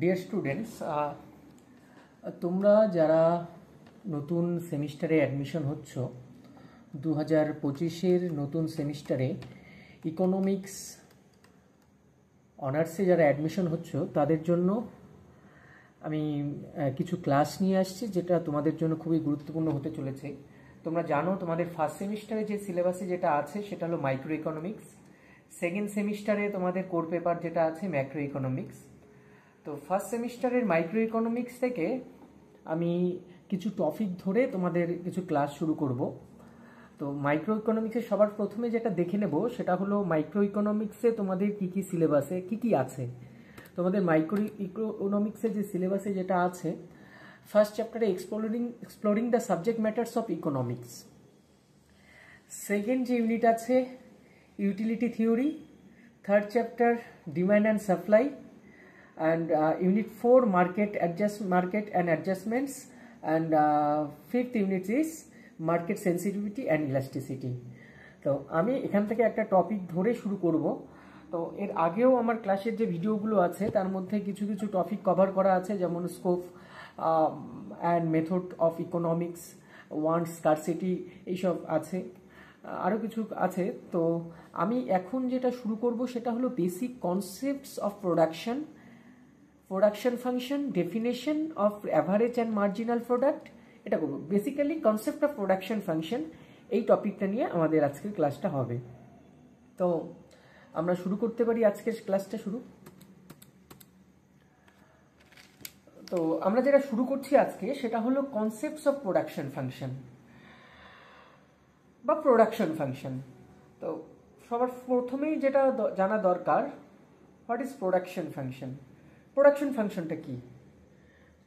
Dear students, তোমরা যারা নতুন সেমিস্টারে অ্যাডমিশন হচ্ছ 2025-এর নতুন সেমিস্টারে ইকোনমিক্স অনার্সে যারা অ্যাডমিশন হচ্ছ তাদের জন্য আমি কিছু ক্লাস নিয়ে আসছি যেটা তোমাদের জন্য খুবই গুরুত্বপূর্ণ হতে চলেছে। তোমরা জানো তোমাদের ফার্স্ট সেমিস্টারে যে সিলেবাসে যেটা আছে সেটা হলো মাইক্রো ইকোনমিক্স, সেকেন্ড সেমিস্টারে তোমাদের কোর পেপার যেটা আছে ম্যাক্রো ইকোনমিক্স। তো ফার্স্ট সেমিস্টারের মাইক্রো ইকোনমিক্স থেকে আমি কিছু টপিক ধরে তোমাদের কিছু ক্লাস শুরু করব। তো মাইক্রো ইকোনমিক্সের সবার প্রথমে যেটা দেখে নেব সেটা হলো মাইক্রো ইকোনমিক্সে তোমাদের কি কি সিলেবাসে কি কি আছে। তোমাদের মাইক্রো ইকোনমিক্সের যে সিলেবাসে যেটা আছে, ফার্স্ট চ্যাপ্টারে exploring the subject matters of economics, second যে ইউনিট আছে utility theory, third chapter demand and supply, and unit 4 market and adjustments, and fifth unit is market sensitivity and elasticity. তো আমি এখান থেকে একটা টপিক ধরে শুরু করব। তো এর আগেও আমার ক্লাসের যে ভিডিওগুলো আছে তার মধ্যে কিছু কিছু টপিক কভার করা আছে, যেমন scope and method of economics, want, scarcity, এইসব আছে, আরও কিছু আছে। তো আমি এখন যেটা শুরু করব সেটা হলো basic concepts of production function, definition of average and marginal product, এটা করবো। Basically concept of production function, এই টপিকটা নিয়ে আমাদের আজকের ক্লাসটা হবে। তো আমরা শুরু করতে পারি আজকের ক্লাসটা শুরু। তো আমরা যেটা শুরু করছি আজকে সেটা হলো কনসেপ্টস অফ প্রোডাকশন ফাংশন বা প্রোডাকশন ফাংশন। তো সবার প্রথমেই যেটা জানা দরকার, what is production function. Production ফাংশনটা কি?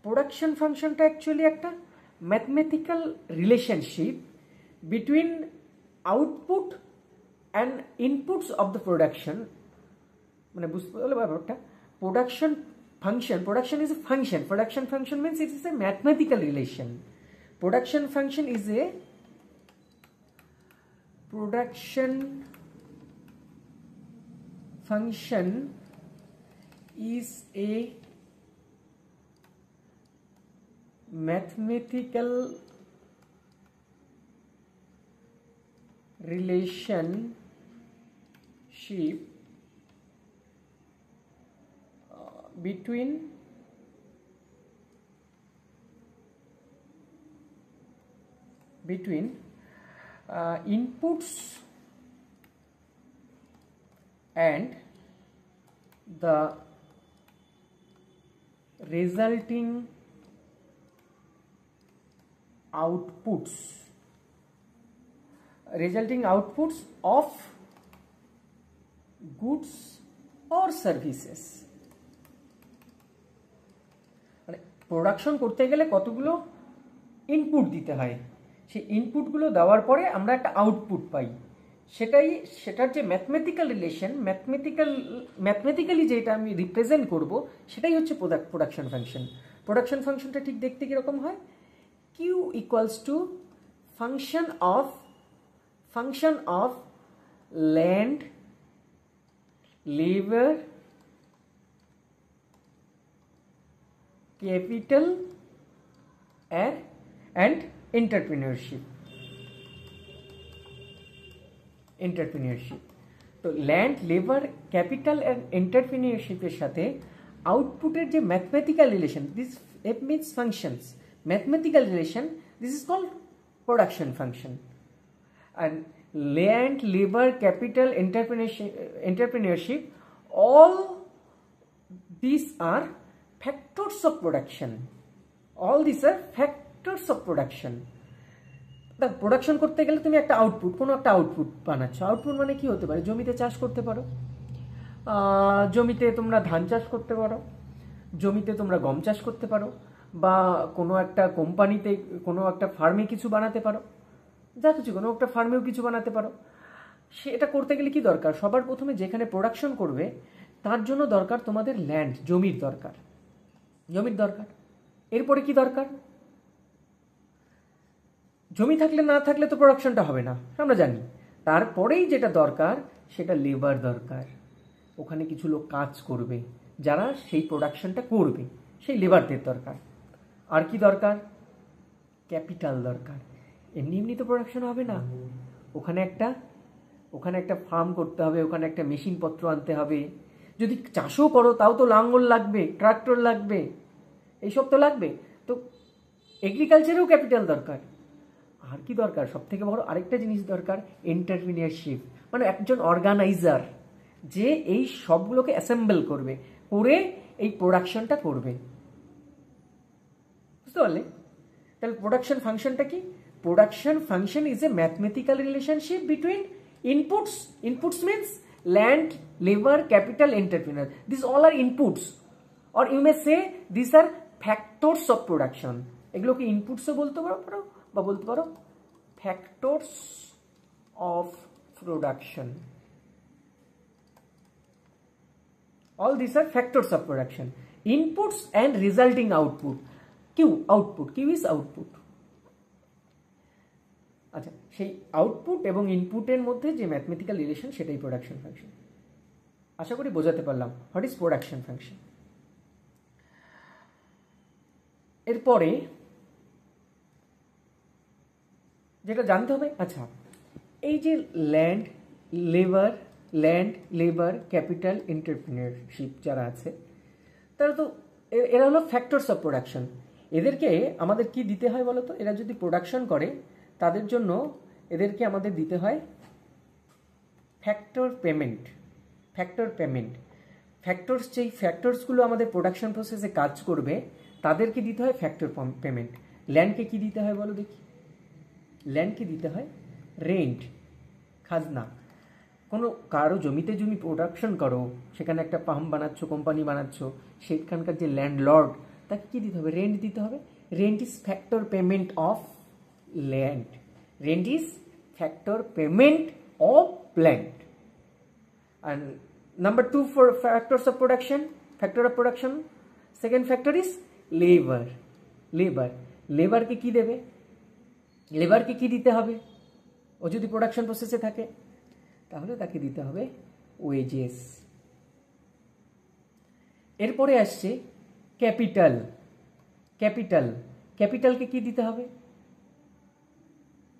প্রোডাকশন ফাংশনটা অ্যাকচুয়ালি একটা mathematical relationship between output and inputs of the production. মানে বুঝতে পারলে ব্যাপারটা, production is a function. Production function means it is a mathematical relation. Production function is a is a mathematical relationship between inputs and the resulting outputs of goods or services। মানে production করতে গেলে কতগুলো input দিতে হয়, সেই ইনপুটগুলো দেওয়ার পরে আমরা একটা আউটপুট পাই। সেটার যে ম্যাথমেটিক্যাল রিলেশন, ম্যাথমেটিক্যালি যেটা আমি রিপ্রেজেন্ট করব সেটাই হচ্ছে প্রোডাকশন ফাংশন। প্রোডাকশন ফাংশনটা ঠিক দেখতে কীরকম হয়? Q equals to function of land, labour, capital and entrepreneurship. তো ল্যান্ড, লেবার, ক্যাপিটাল অ্যান্ড এন্টারপ্রেনিউরশিপের সাথে আউটপুটের যে mathematical relation, this means functions, mathematical relation, this is called production function. And land, labour, capital, entrepreneurship, all these are factors of production. Production করতে গেলে তুমি একটা কোনো একটা আউটপুট বানাচ্ছ। আউটপুট মানে কি হতে পারে? জমিতে চাষ করতে পারো, জমিতে তোমরা ধান চাষ করতে পারো, জমিতে তোমরা গম চাষ করতে পারো, বা কোনো একটা কোম্পানিতে কোনো একটা ফার্মে কিছু বানাতে পারো, যা কিছু কোনো একটা ফার্মেও কিছু বানাতে পারো। সেটা করতে গেলে কি দরকার? সবার প্রথমে যেখানে প্রোডাকশন করবে তার জন্য দরকার তোমাদের ল্যান্ড, জমির দরকার। এরপরে কি দরকার? জমি থাকলে না থাকলে তো প্রোডাকশনটা হবে না, আমরা জানি। তারপরেই যেটা দরকার সেটা লেবার দরকার। ওখানে কিছু লোক কাজ করবে, যারা সেই প্রোডাকশনটা করবে, সেই লেবারদের দরকার। আর কি দরকার? ক্যাপিটাল দরকার। এমনি এমনি তো প্রোডাকশন হবে না, ওখানে একটা ফার্ম করতে হবে, ওখানে একটা মেশিনপত্র আনতে হবে। যদি চাষও করো তাও তো লাঙ্গল লাগবে, ট্রাক্টর লাগবে, এইসব তো লাগবে। তো এগ্রিকালচারেও ক্যাপিটাল দরকার। আর কি দরকার? সব থেকে বড় আরেকটা জিনিস দরকার, এন্টারপ্রিনিয়রশিপ, মানে একজন অর্গানাইজার যে এই সবগুলোকে অ্যাসেম্বল করবে, করে এই প্রোডাকশনটা করবে। বুঝতে পারলে? তাহলে প্রোডাকশন ফাংশনটা কি? Production function is a mathematical relationship between inputs means land, labor, capital, entrepreneur. These all are inputs, or you may say these are factors of production. এগুলোকে ইনপুটসও বলতে পারো বা বলতে পারো factors of production. All these are factors of production. Inputs and resulting output. Q is output. আচ্ছা, সেই output এবং ইনপুটের মধ্যে যে ম্যাথমেটিক্যাল রিলেশন, সেটাই প্রোডাকশন ফাংশন। আশা করি বোঝাতে পারলাম হোয়াট ইজ প্রোডাকশন ফাংশন। এরপরে যেটা জানতে হবে, আচ্ছা এই যে ল্যান্ড, লেবার, ক্যাপিটাল, এন্টারপ্রেনিয়রশিপ যারা আছে, তারা তো এরা হলো ফ্যাক্টরস অফ প্রোডাকশন। এদেরকে আমাদের কি দিতে হয় বলো তো? এরা যদি প্রোডাকশন করে, তাদের জন্য এদেরকে আমাদের দিতে হয় ফ্যাক্টর পেমেন্ট। ফ্যাক্টরস, যেই ফ্যাক্টরসগুলো আমাদের প্রোডাকশন প্রসেসে কাজ করবে, তাদেরকে দিতে হয় ফ্যাক্টর পেমেন্ট। ল্যান্ডকে কি দিতে হয় বলো দেখি? ল্যান্ডকে দিতে হয় রেন্ট, খাজনা। কোনো কারো জমিতে জমি প্রোডাকশন করো, সেখানে একটা পাম্প বানাচ্ছ, কোম্পানি বানাচ্ছ, সেখানকার যে ল্যান্ডলর্ড, তাকে কী দিতে হবে? রেন্ট দিতে হবে। Rent is factor payment of land. Rent is factor payment of land. And number 2 for factors of production, second factor is labor. Labor কে কি দেবে? লেবার কে কি দিতে হবে? ও যদি প্রোডাকশন প্রসেসে থাকে, তাহলে তাকে দিতে হবে ওয়েজেস। এরপরে আসছে ক্যাপিটালকে কি দিতে হবে?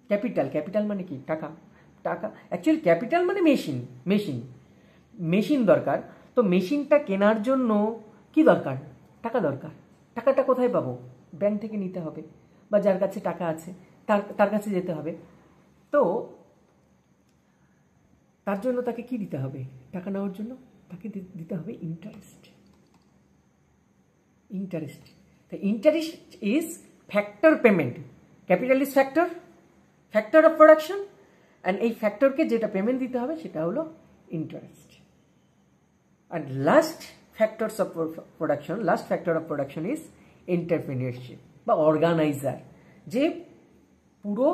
ক্যাপিটাল মানে কি? টাকা। অ্যাকচুয়ালি ক্যাপিটাল মানে মেশিন দরকার। তো মেশিনটা কেনার জন্য কি দরকার? টাকা দরকার। টাকাটা কোথায় পাবো? ব্যাংক থেকে নিতে হবে, বা যার কাছে টাকা আছে তার কাছে যেতে হবে। তো তার জন্য তাকে কি দিতে হবে? টাকা নেওয়ার জন্য তাকে দিতে হবে interest. The interest is factor payment. Capital is factor of production, and এই ফ্যাক্টরকে যেটা পেমেন্ট দিতে হবে সেটা হলো interest. And last factor of production is entrepreneurship বা অর্গানাইজার, যে পুরো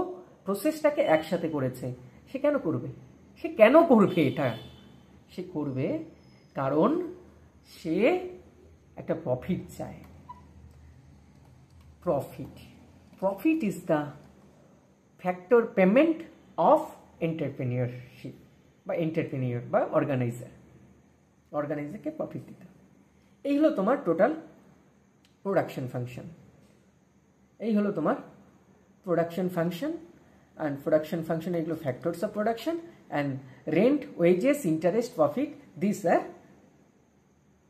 প্রসেসটাকে একসাথে করেছে। সে কেন করবে এটা? সে করবে কারণ সে একটা প্রফিট চায়। Profit is the factor payment of entrepreneurship বা এন্টারপ্রেনিয়র বা অর্গানাইজারকে প্রফিট দিতে। এই হলো তোমার total production function. And production function এগুলো factors of production, and rent, wages, interest, profit, this are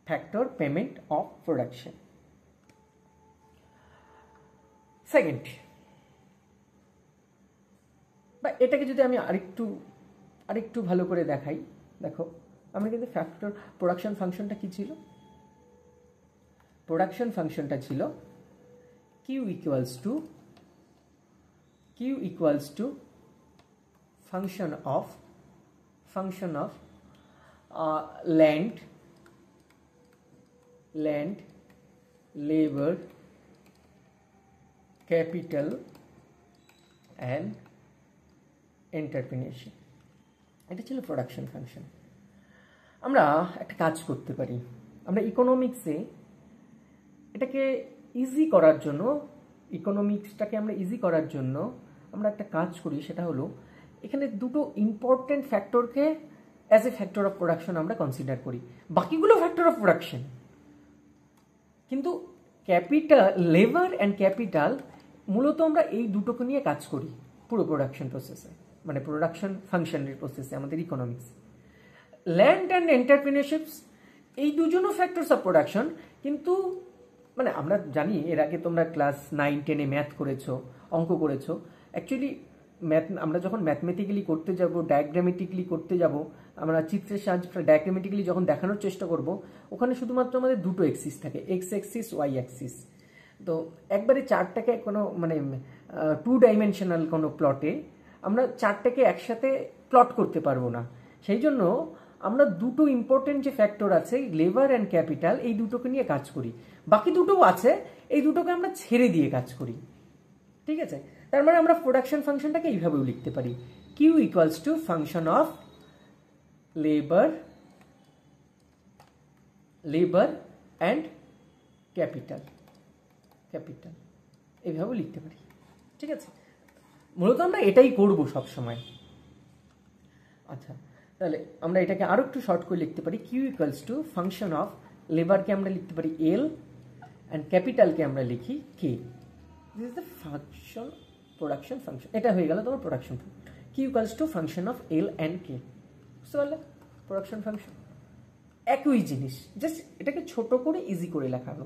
factor payment of production. Second, বা এটাকে যদি আমি আরেকটু ভালো করে দেখাই, দেখো আমরা কিন্তু প্রোডাকশন ফাংশনটা কি ছিল? প্রোডাকশন ফাংশনটা ছিল Q equals to function of land, labor, capital and entrepreneurship. এটা ছিল প্রোডাকশন ফাংশন। আমরা একটা কাজ করতে পারি, আমরা ইকোনমিক্সে এটাকে ইজি করার জন্য, ইকোনমিক্সটাকে আমরা ইজি করার জন্য আমরা একটা কাজ করি, সেটা হলো এখানে দুটো ইম্পর্টেন্ট ফ্যাক্টরকে as a factor of production আমরা কনসিডার করি। বাকিগুলো ফ্যাক্টর অফ প্রোডাকশন, কিন্তু ক্যাপিটাল, লেবার অ্যান্ড ক্যাপিটাল মূলত আমরা এই দুটোকে নিয়ে কাজ করি পুরো প্রোডাকশন প্রসেসে, মানে প্রোডাকশন ফাংশনের প্রসেসে আমাদের ইকোনমিক্স। ল্যান্ড অ্যান্ড এন্টারপ্রিনারশিপস এই দুজনও ফ্যাক্টরস অফ প্রোডাকশন, কিন্তু মানে আমরা জানি এর আগে তোমরা ক্লাস 9-10-এ ম্যাথ করেছো, অঙ্ক করেছো। অ্যাকচুয়ালি ম্যাথ আমরা যখন ম্যাথমেটিক্যালি করতে যাব, ডায়াগ্রামেটিক্যালি করতে যাব, আমরা চিত্রের সাহায্যে ডায়াগ্রামেটিক্যালি যখন দেখানোর চেষ্টা করব, ওখানে শুধুমাত্র আমাদের দুটো এক্সিস থাকে, এক্স অ্যাক্সিস, ওয়াই অ্যাক্সিস। তো একবারে চারটাকে কোনো মানে 2 ডাইমেনশনাল কোনো প্লটে আমরা চারটাকে একসাথে প্লট করতে পারবো না। সেই জন্য আমরা দুটো ইম্পর্টেন্ট যে ফ্যাক্টর আছে, লেবার অ্যান্ড ক্যাপিটাল, এই দুটোকে নিয়ে কাজ করি। বাকি দুটোও আছে, এই দুটোকে আমরা ছেড়ে দিয়ে কাজ করি, ঠিক আছে? তার মানে আমরা প্রোডাকশন ফাংশনটাকে এইভাবেও লিখতে পারি, Q equals to function of labour and capital, এইভাবেও লিখতে পারি, ঠিক আছে? মূলত আমরা এটাই করব সব সময়। আচ্ছা, তাহলে আমরা এটাকে আরো একটু শর্ট করে লিখতে পারি, Q equals to function of লেবারকে আমরা লিখতে পারি এল অ্যান্ড ক্যাপিটালকে আমরা লিখি K. This is the function, production function. এটা হয়ে গেল তোমার production. Q equals to function of L and K, বুঝতে পারলে? প্রোডাকশন ফাংশন একই জিনিস, জাস্ট এটাকে ছোট করে ইজি করে লেখানো।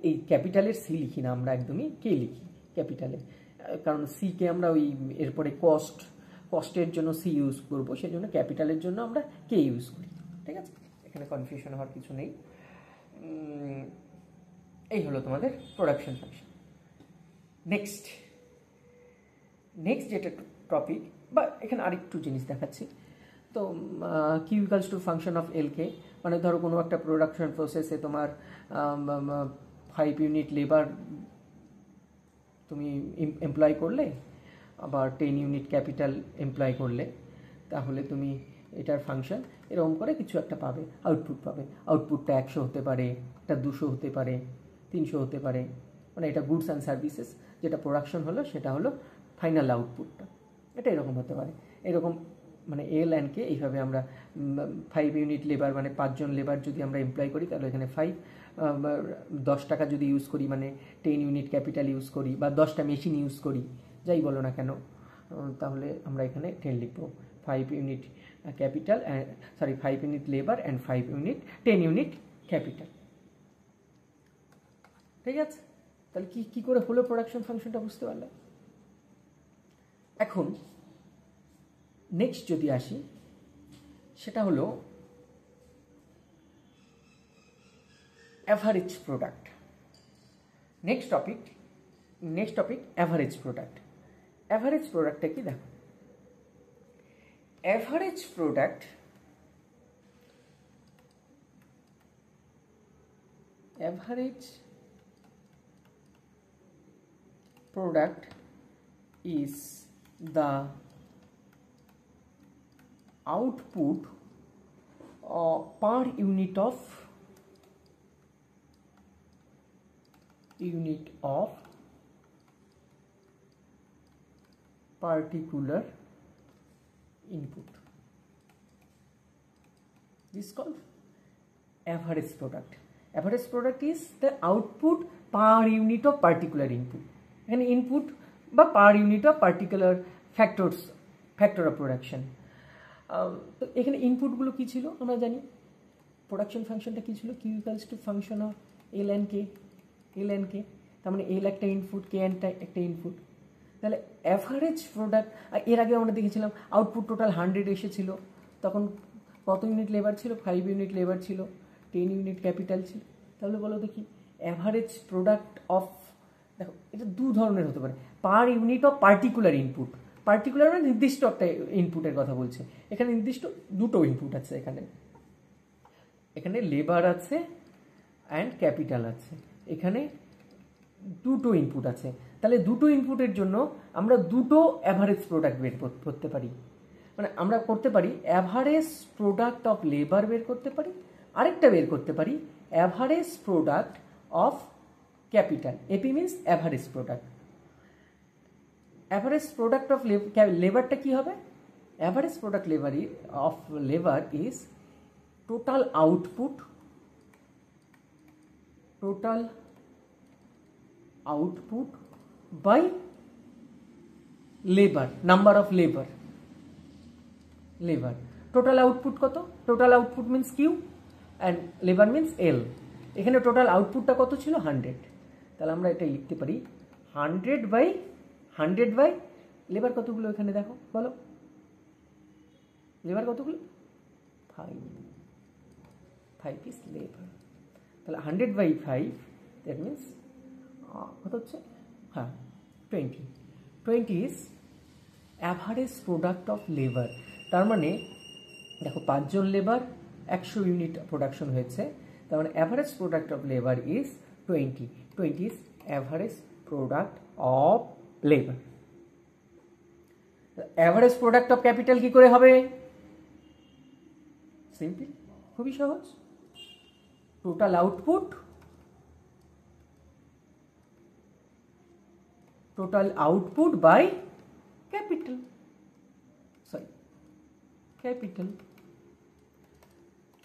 এই ক্যাপিটালের সি লিখি না আমরা, একদমই কে লিখি ক্যাপিটালে, কারণ সি কে আমরা ওই এরপরে কস্টের জন্য সি ইউজ করবো, সেই জন্য ক্যাপিটালের জন্য আমরা কে ইউজ করি, ঠিক আছে? এখানে কনফিউশন হওয়ার কিছু নেই। এই হলো তোমাদের প্রোডাকশন ফাংশন। নেক্সট যেটা টপিক, বা এখানে আরেকটু জিনিস দেখাচ্ছি। তো Q equals to function of L K, মানে ধরো কোনো একটা প্রোডাকশন প্রসেসে তোমার 5 ইউনিট লেবার তুমি এমপ্লয় করলে, আবার 10 ইউনিট ক্যাপিটাল এমপ্লয় করলে, তাহলে তুমি এটার ফাংশন এরকম করে কিছু একটা পাবে, আউটপুট পাবে। আউটপুটটা 100 হতে পারে, এটা 200 হতে পারে, 300 হতে পারে, মানে এটা গুডস অ্যান্ড সার্ভিসেস যেটা প্রোডাকশন হলো সেটা হলো ফাইনাল আউটপুটটা, এটা এরকম হতে পারে। এরকম মানে এল অ্যান্ড কে, এইভাবে আমরা 5 ইউনিট লেবার মানে 5 জন লেবার যদি আমরা এমপ্লয় করি, তাহলে এখানে 5, 10 টাকা যদি ইউজ করি মানে 10 ইউনিট ক্যাপিটাল ইউজ করি, বা 10টা মেশিন ইউজ করি, যাই বলো না কেন, তাহলে আমরা এখানে 10 লিখবো। 5 unit capital, 5 unit labour and 10 unit capital, ঠিক আছে? তাহলে কি করে হলো প্রোডাকশন ফাংশনটা, বুঝতে পারলে? এখন নেক্সট যদি আসি, সেটা হলো average product. Next topic average product. Average প্রোডাক্টটা কি দেখো, average product is the output per unit of particular input. This is called average product. Average product is the output per unit of particular input. An input বা পার unit of particular factor of production. তো এখানে ইনপুটগুলো কী ছিল আমরা জানি, production ফাংশনটা কী ছিল, Q equals to function of L and K. তার মানে এল একটা ইনপুট, কে একটা ইনপুট। তাহলে অ্যাভারেজ প্রোডাক্ট, এর আগে আমরা দেখেছিলাম আউটপুট টোটাল 100 এসেছিল, তখন কত ইউনিট লেবার ছিল, 5 ইউনিট লেবার ছিল, 10 ইউনিট ক্যাপিটাল ছিল। তাহলে বলো দেখি অ্যাভারেজ প্রোডাক্ট অফ, দেখো এটা দু ধরনের হতে পারে, পার unit of particular input. Particular মানে নির্দিষ্ট একটা ইনপুটের কথা বলছে, এখানে নির্দিষ্ট দুটো ইনপুট আছে, এখানে লেবার আছে অ্যান্ড ক্যাপিটাল আছে, এখানে দুটো ইনপুট আছে। তাহলে দুটো ইনপুটের জন্য আমরা দুটো অ্যাভারেজ প্রোডাক্ট বের করতে পারি, মানে আমরা করতে পারি অ্যাভারেজ প্রোডাক্ট অফ লেবার বের করতে পারি, আরেকটা বের করতে পারি average product of capital. AP means average product. Average product of লেবারটা কি হবে, average product of labour is total output total output by labour, number of labour. Total output কত? Total output means Q and labour means L. এখানে total আউটপুটটা কত ছিল? 100। তাহলে আমরা এটা লিখতে পারি 100 বাই লেবার কতগুলো এখানে দেখো, বলো লেবার কতগুলো? 5 ইজ লেবার। তাহলে 100 বাই 5 দ্যাট মিন্স কত হচ্ছে? হ্যাঁ 20 is average product of labour. তার মানে দেখো 5 জন লেবার 100 ইউনিট প্রোডাকশন হয়েছে, তার মানে average product of labour is 20 is average product of labour. Average product of capital কি করে হবে? সিম্পল, খুবই সহজ। Total output by capital,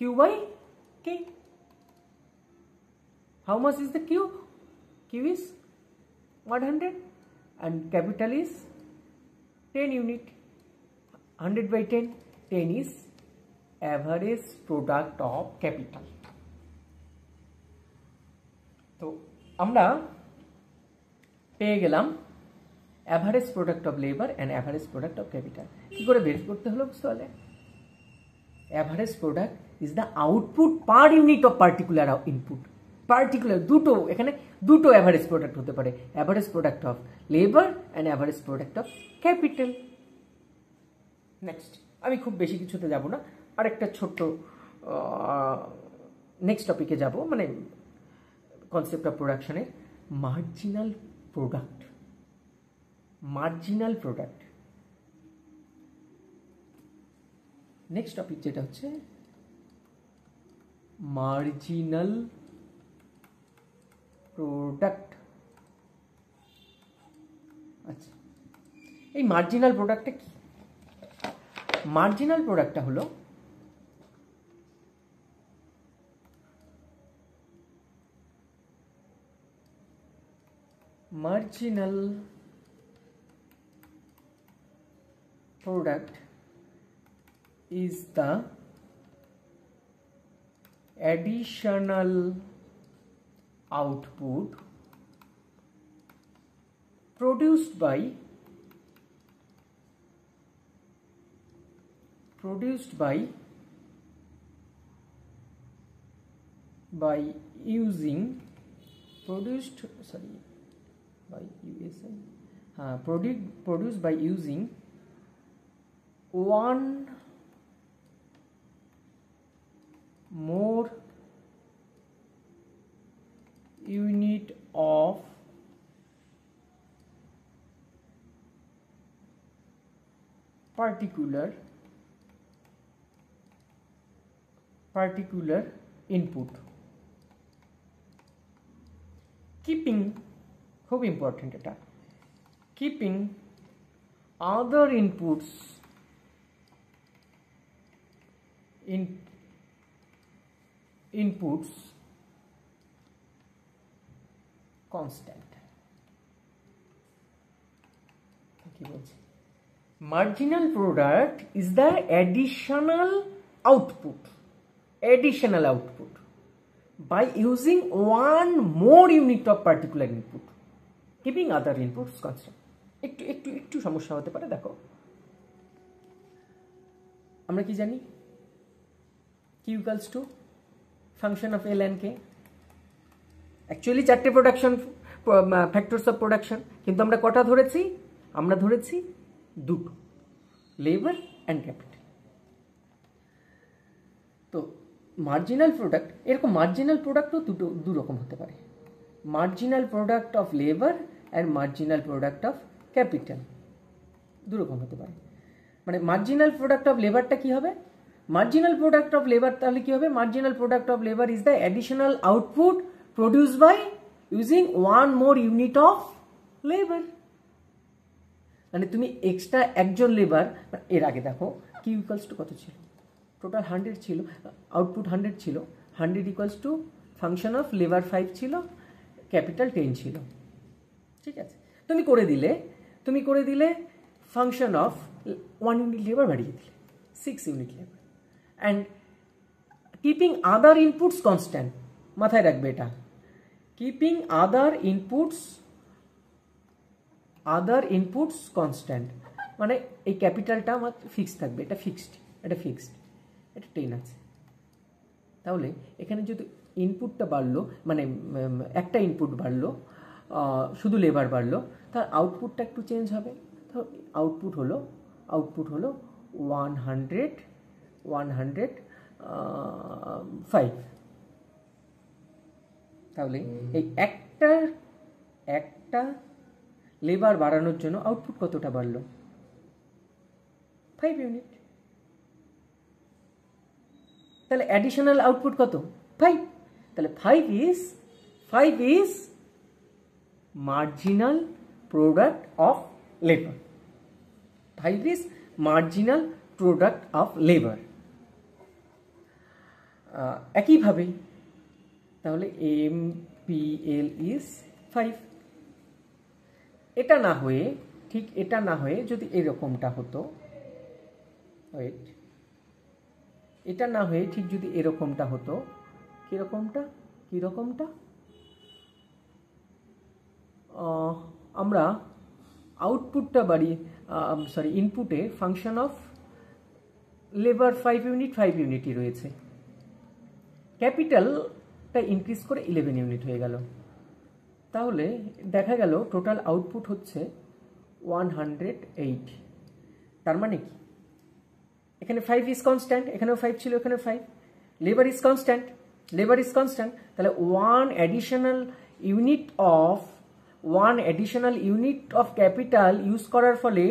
Q by K. How much is the Q? Q is 100 and capital is 10 unit. 100 by 10 is average product of capital. তো আমরা পেয়ে গেলাম average product of labour and average product of capital. কী করে বের করতে হলো বুঝতে পারলে? Average product is the output per unit of particular input. দুটো, এখানে দুটো অ্যাভারেজ প্রোডাক্ট হতে পারে, average product of labour and average product of capital. Next, আমি খুব বেশি কিছুতে যাব না, আরেকটা ছোট্ট নেক্সট টপিকে যাব, মানে কনসেপ্ট অফ প্রোডাকশনের মার্জিনাল প্রোডাক্ট। নেক্সট টপিক যেটা হচ্ছে মার্জিনাল প্রোডাক্ট। আচ্ছা, এই মার্জিনাল প্রোডাক্টটা কি? মার্জিনাল প্রোডাক্টটা হলো marginal product is the additional output produced by using produced by using one more unit of particular input, keeping, খুব ইম্পর্টেন্ট এটা, keeping other inputs constant। কি বলছি? Marginal product is the additional output by using one more unit of particular input, keeping other inputs constant। একটু সমস্যা হতে পারে। দেখো, আমরা কি জানি? Q equals to function of L and K। Actually 4টে প্রোডাকশন ফ্যাক্টরস অফ প্রোডাকশন, কিন্তু আমরা কটা ধরেছি? আমরা ধরেছি দুটো, লেবার অ্যান্ড ক্যাপিটাল। তো মার্জিনাল প্রোডাক্ট, এরকম মার্জিনাল প্রোডাক্টও দু রকম হতে পারে, marginal product of labour and marginal product of capital, দু রকম হতে পারে। মানে মার্জিনাল প্রোডাক্ট অফ লেবারটা কি হবে? মার্জিনাল প্রোডাক্ট অফ লেবার তাহলে কি হবে? Marginal product of labour is the additional output produced by using one more unit of labour. মানে তুমি এক্সট্রা একজন লেবার, এর আগে দেখো কিউ ইকুয়ালস টু কত ছিল? টোটাল 100 ছিল, আউটপুট 100 ছিল, 100 equals to function of labour 5 ছিল, ক্যাপিটাল 10 ছিল। ঠিক আছে, তুমি করে দিলে ফাংশন অফ 1 ইউনিট লেবার বাড়িয়ে দিলে 6 unit labour, and keeping other inputs constant. মাথায় রাখবে এটা, কিপিং আদার ইনপুটস কনস্ট্যান্ট, মানে এই ক্যাপিটালটা আমার ফিক্সড থাকবে, এটা ফিক্সড, এটা 10 আছে। তাহলে এখানে যদি ইনপুটটা বাড়লো, মানে একটা ইনপুট বাড়লো, শুধু লেবার বাড়লো, তার আউটপুটটা একটু চেঞ্জ হবে। তো আউটপুট হলো 105। তাহলে এই একটা লেবার বাড়ানোর জন্য আউটপুট কতটা বাড়লো? 5 ইউনিট। তাহলে অ্যাডিশনাল আউটপুট কত? 5। তাহলে 5 is marginal product of labour. 5 is marginal product of labour. একইভাবে তাহলে MPL is 5। এটা না হয়ে যদি এরকমটা হতো, এটা না হয়ে ঠিক যদি এরকমটা হতো, কিরকমটা আমরা আউটপুটটা বাড়িয়ে ইনপুটে ফাংশন অফ লেবার 5 ইউনিটই রয়েছে, ক্যাপিটালটা ইনক্রিজ করে 11 ইউনিট হয়ে গেল। তাহলে দেখা গেল টোটাল আউটপুট হচ্ছে 108। তার মানে কি, এখানে 5 ইজ কনস্ট্যান্ট, এখানেও 5 ছিল, এখানে 5। লেবার ইজ কনস্ট্যান্ট, তাহলে 1 additional unit of capital use করার ফলে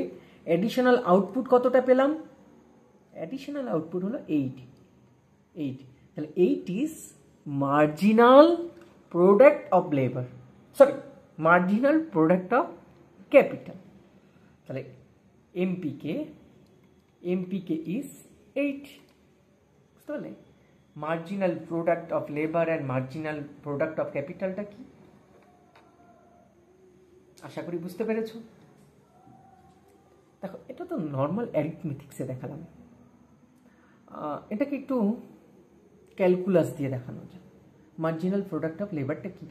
অ্যাডিশনাল আউটপুট কতটা পেলাম? অ্যাডিশনাল আউটপুট হলো 8। তাহলে 8 is marginal product of labour, marginal product of capital. তাহলে MPK is 8। বুঝতে পারলে? Marginal product of labour and marginal product of ক্যাপিটালটা কি? আশা করি বুঝতে পেরেছ। দেখো, এটা তো নর্মাল অ্যারিথমেটিক্সে দেখালাম, এটাকে একটু ক্যালকুলাস দিয়ে দেখানো যায়। মার্জিনাল প্রোডাক্ট অফ লেবারটা কি?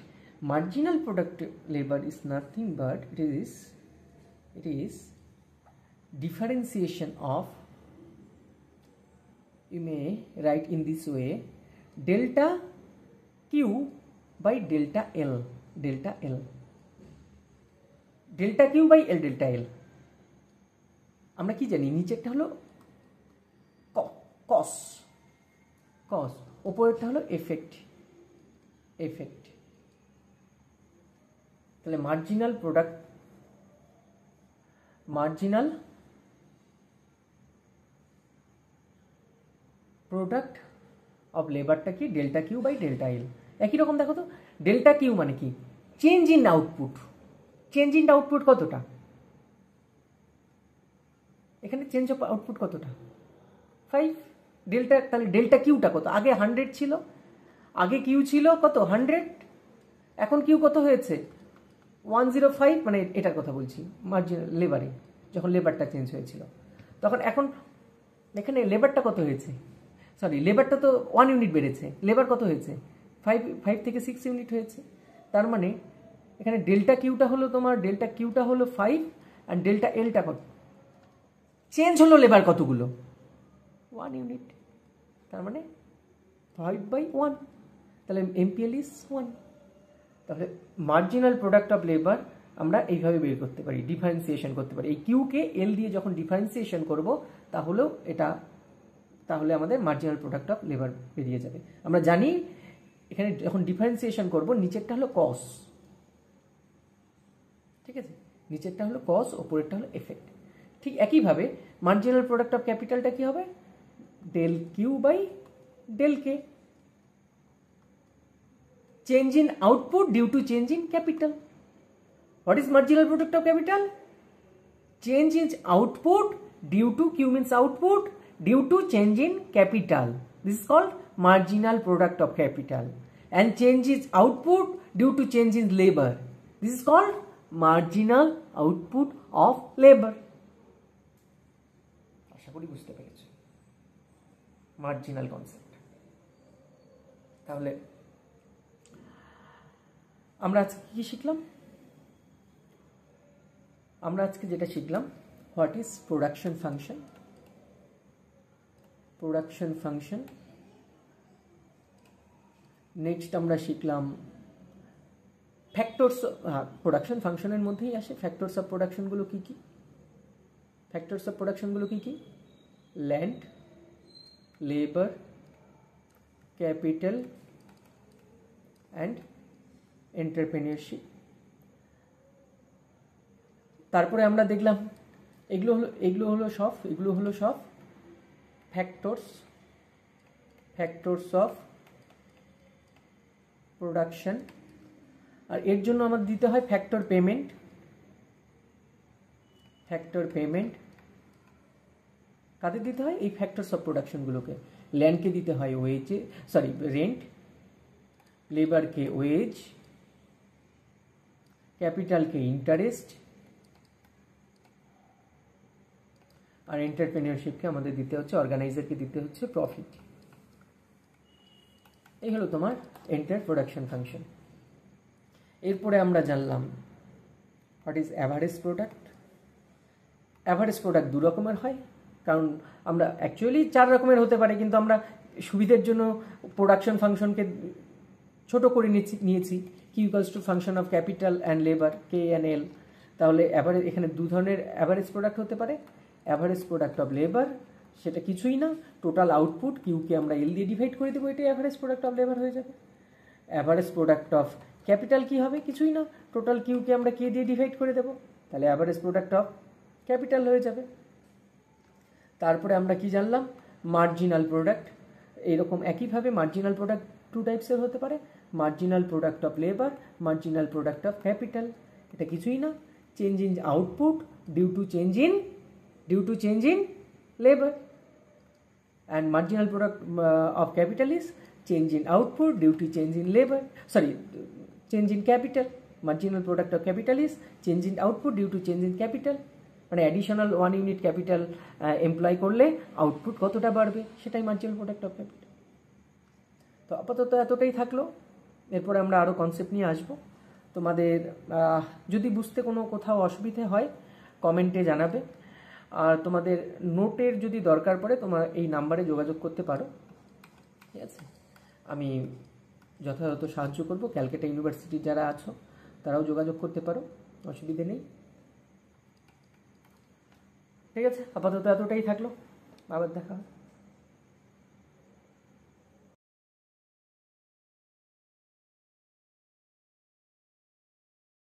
Marginal product labour is nothing but it is differentiation of, you may write in this way, delta Q by delta L, delta Q by L, delta L। আমরা কি জানি? নিচেরটা হলো কস, উপরেরটা হলো এফেক্ট। তাহলে মার্জিনাল প্রোডাক্ট অফ লেবারটা কি? Delta Q by delta L. একই রকম দেখো তো, ডেল্টা কিউ মানে কি? চেঞ্জ ইন আউটপুট কতটা? এখানে চেঞ্জ অফ আউটপুট কতটা? 5। তাহলে ডেল্টা কিউটা কত? আগে 100 ছিল, আগে কিউ ছিল কত? 100। এখন কিউ কত হয়েছে? 105। মানে এটার কথা বলছি, মার্জিনাল লেবারে যখন লেবারটা চেঞ্জ হয়েছিল তখন। এখন এখানে লেবারটা কত হয়েছে? লেবারটা তো 1 ইউনিট বেড়েছে, লেবার কত হয়েছে? 5 থেকে 6 ইউনিট হয়েছে। তার মানে এখানে ডেল্টা কিউটা হলো 5, আর ডেল্টা এলটা কত? চেঞ্জ হলো লেবার কতগুলো? 1 ইউনিট। তার মানে 5/1। তাহলে MPL is 1। তাহলে মার্জিনাল প্রোডাক্ট অফ লেবার আমরা এইভাবে বের করতে পারি, ডিফারেন্সিয়েশন করতে পারি। এই কিউকে এল দিয়ে যখন ডিফারেন্সিয়েশন করব তাহলে আমাদের মার্জিনাল প্রোডাক্ট অফ লেবার বেরিয়ে যাবে। আমরা জানি এখানে যখন ডিফারেন্সিয়েশন করব, নিচেরটা হলো কস, ঠিক আছে? নিচেরটা হলো কস, ওপরেরটা হলো এফেক্ট। ঠিক একইভাবে মার্জিনাল প্রোডাক্ট অফ ক্যাপিটালটা কি হবে? Del Q by del K. Change in output due to change in capital. What is marginal product of capital? Change in output due to, Q means output, due to change in capital. This is called marginal product of capital. and change in output due to change in labor. This is called marginal output of labor. আশা করি বুঝতে পেরেছো marginal concept. তাহলে আমরা আজকে কি শিখলাম? আমরা আজকে যেটা শিখলাম, what is production function. Production function. Next আমরা শিখলাম ফ্যাক্টরস। প্রোডাকশন ফাংশনের মধ্যেই আসে ফ্যাক্টরস অফ প্রোডাকশনগুলো কী কী? ফ্যাক্টরস অফ প্রোডাকশনগুলো কী কী? Land, labour, capital and entrepreneurship. তারপরে আমরা দেখলাম এগুলো হলো সব ফ্যাক্টরস অফ প্রোডাকশন। আর এর জন্য আমাদের দিতে হয় ফ্যাক্টর পেমেন্ট। কাদের দিতে হয়? এই ফ্যাক্টরস অফ প্রোডাকশনগুলোকে। ল্যান্ডকে দিতে হয় রেন্ট, লেবারকে ওয়েজ, ক্যাপিটালকে ইন্টারেস্ট, আর এন্টারপ্রেনিয়রশিপকে আমাদের দিতে হচ্ছে, অর্গানাইজারকে দিতে হচ্ছে প্রফিট। এই হলো তোমার এন্টার প্রোডাকশন ফাংশন। এরপরে আমরা জানলাম what is average product. Average product দু রকমের হয়, কারণ আমরা অ্যাকচুয়ালি 4 রকমের হতে পারে, কিন্তু আমরা সুবিধার জন্য প্রোডাকশন ফাংশনকে ছোট করে নিয়েছি। Q equals to function of capital and labour, K and L. তাহলে এখানে দু ধরনের অ্যাভারেজ প্রোডাক্ট হতে পারে। অ্যাভারেজ প্রোডাক্ট অফ লেবার, সেটা কিছুই না, টোটাল আউটপুট কিউকে আমরা এল দিয়ে ডিভাইড করে দেবো, এটাই অ্যাভারেজ প্রোডাক্ট অফ লেবার হয়ে যাবে। অ্যাভারেজ প্রোডাক্ট অফ ক্যাপিটাল কি হবে? কিছুই না, টোটাল কিউকে আমরা কে দিয়ে ডিভাইড করে দেবো, তাহলে অ্যাভারেজ প্রোডাক্ট অফ ক্যাপিটাল হয়ে যাবে। তারপরে আমরা কি জানলাম? Marginal product. এইরকম একইভাবে মার্জিনাল প্রোডাক্ট 2 টাইপসের হতে পারে, marginal product of labour, marginal product of capital. এটা কিছুই না, change in output due to change in labor, and marginal product of capital is change in output due to change in labor, change in capital. Marginal product of capital is change in output due to change in capital, মানে additional 1 unit capital employ করলে output কতটা বাড়বে, সেটাই marginal product of capital. তো আপাতত এতটাই থাকলো, এরপরে আমরা আরও কনসেপ্ট নিয়ে আসবো। তোমাদের যদি বুঝতে কোনো কোথাও অসুবিধে হয় কমেন্টে জানাবে, আর তোমাদের নোটের যদি দরকার পড়ে তোমরা এই নাম্বারে যোগাযোগ করতে পারো, ঠিক আছে? আমি যথাযথ সাহায্য করব। ক্যালকাটা ইউনিভার্সিটির যারা আছো তারাও যোগাযোগ করতে পারো, অসুবিধে নেই, ঠিক আছে? আপাতত এতটাই থাকলো, আবার দেখা হবে।